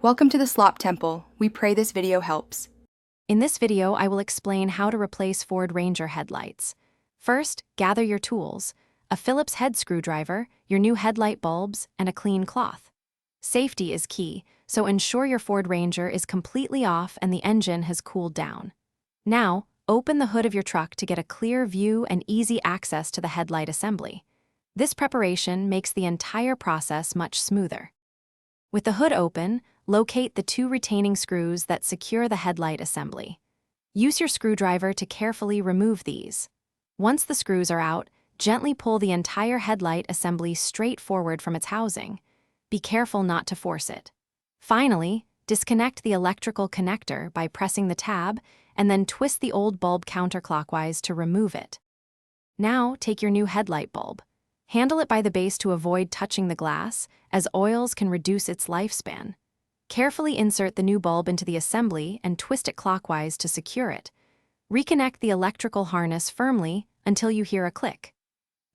Welcome to the Slop Temple. We pray this video helps. In this video, I will explain how to replace Ford Ranger headlights. First, gather your tools: a Phillips head screwdriver, your new headlight bulbs, and a clean cloth. Safety is key, so ensure your Ford Ranger is completely off and the engine has cooled down. Now, open the hood of your truck to get a clear view and easy access to the headlight assembly. This preparation makes the entire process much smoother. With the hood open, locate the two retaining screws that secure the headlight assembly. Use your screwdriver to carefully remove these. Once the screws are out, gently pull the entire headlight assembly straight forward from its housing. Be careful not to force it. Finally, disconnect the electrical connector by pressing the tab and then twist the old bulb counterclockwise to remove it. Now, take your new headlight bulb. Handle it by the base to avoid touching the glass, as oils can reduce its lifespan. Carefully insert the new bulb into the assembly and twist it clockwise to secure it. Reconnect the electrical harness firmly until you hear a click.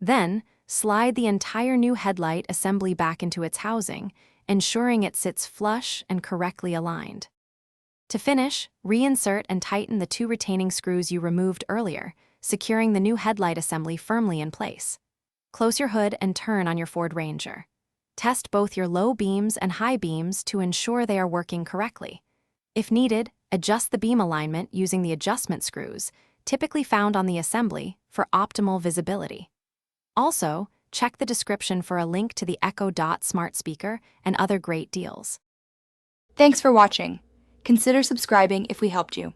Then, slide the entire new headlight assembly back into its housing, ensuring it sits flush and correctly aligned. To finish, reinsert and tighten the two retaining screws you removed earlier, securing the new headlight assembly firmly in place. Close your hood and turn on your Ford Ranger. Test both your low beams and high beams to ensure they are working correctly. If needed, adjust the beam alignment using the adjustment screws, typically found on the assembly, for optimal visibility. Also, check the description for a link to the Echo Dot smart speaker and other great deals. Thanks for watching. Consider subscribing if we helped you.